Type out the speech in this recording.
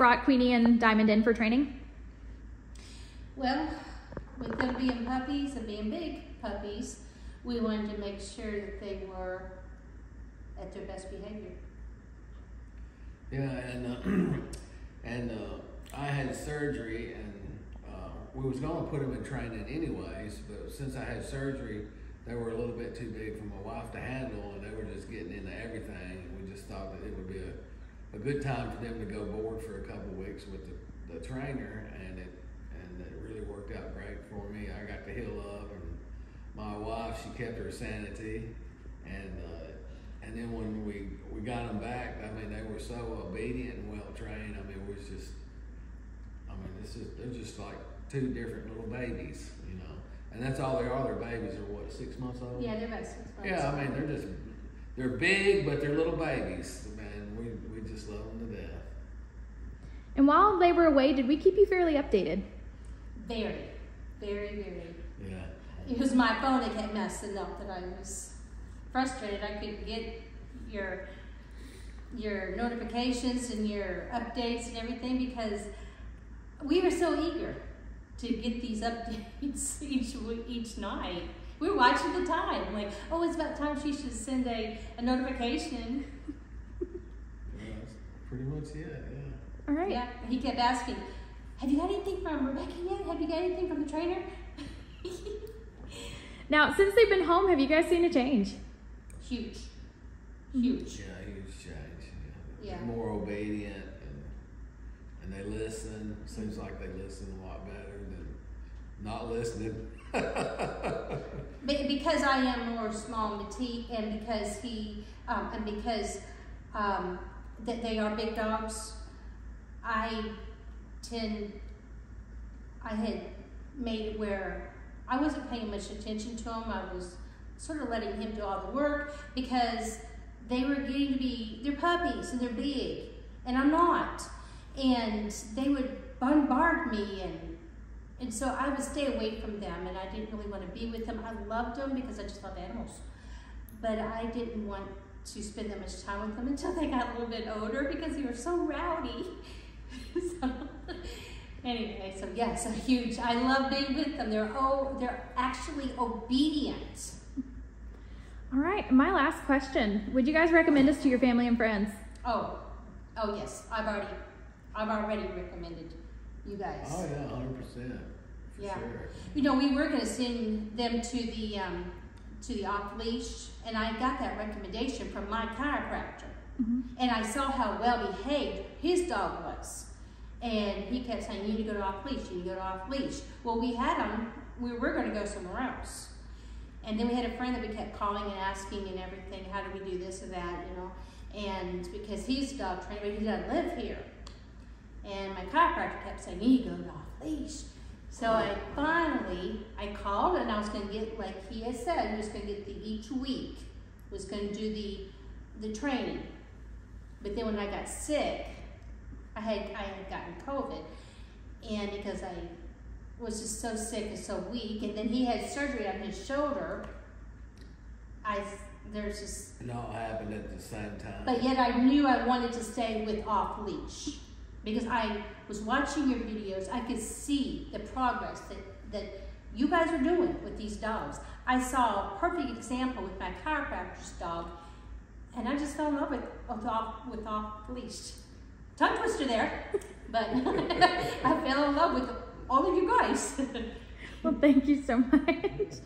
brought Queenie and Diamond in for training? Well, with them being puppies and being big puppies, we wanted to make sure that they were at their best behavior. Yeah, and I had surgery, and we was going to put them in training anyways, but since I had surgery, they were a little bit too big for my wife to handle, and they were just getting into everything. And we just thought that it would be a good time for them to go board for a couple of weeks with the trainer, and it really worked out great for me. I got to heal up, and my wife, she kept her sanity, and then when we got them back, I mean, they were so obedient and well trained. I mean, it was just, they're just like two different little babies, you know. And that's all they are. Their babies are what, 6 months old? Yeah, they're about 6 months old. Yeah, I mean, they're big, but they're little babies. Man, we just love them to death. And while they were away, did we keep you fairly updated? Very, very, very. Yeah. It was my phone that kept messing up, that I was frustrated. I couldn't get your notifications and your updates and everything because we were so eager to get these updates each night. We were watching the time, like, oh, it's about time she should send a notification. Yeah, that's pretty much it, yeah. All right. Yeah, he kept asking, have you got anything from Rebecca yet? Have you got anything from the trainer? Now, since they've been home, have you guys seen a change? Huge. Yeah, huge change. Yeah. They're more obedient, and they listen. Seems like they listen a lot better than not listening. Because I am more small and petite, and because that they are big dogs, I had made it where I wasn't paying much attention to them. I was sort of letting him do all the work because they were getting to be, they're puppies and they're big, and I'm not. And they would bombard me, and so I would stay away from them, and I didn't really want to be with them. I loved them because I just loved animals, but I didn't want to spend that much time with them until they got a little bit older because they were so rowdy. So, anyway, so yeah, so huge. I love being with them. They're actually obedient. All right, my last question. Would you guys recommend us to your family and friends? Oh yes, I've already recommended you guys. Oh yeah, 100%. Yeah. Sure. You know, we were going to send them to the off leash, and I got that recommendation from my chiropractor. Mm-hmm. And I saw how well behaved his dog was. And he kept saying, you need to go to off leash, you need to go to off leash. Well, we were going to go somewhere else. And then we had a friend that we kept calling and asking and everything, how do we do this or that, you know. And because he's a dog trainer, but he doesn't live here. And my chiropractor kept saying, you need to go to off leash. So I called, and I was going to get, like he had said, he was going to get each week, was going to do the training. But then when I got sick, I had gotten COVID, and because I was just so sick and so weak, and then he had surgery on his shoulder, there's just... It all happened at the same time. But yet I knew I wanted to stay with off leash. Because I was watching your videos, I could see the progress that you guys are doing with these dogs. I saw a perfect example with my chiropractor's dog, and I just fell in love with off leash. Tongue twister there, but I fell in love with all of you guys. Well, thank you so much.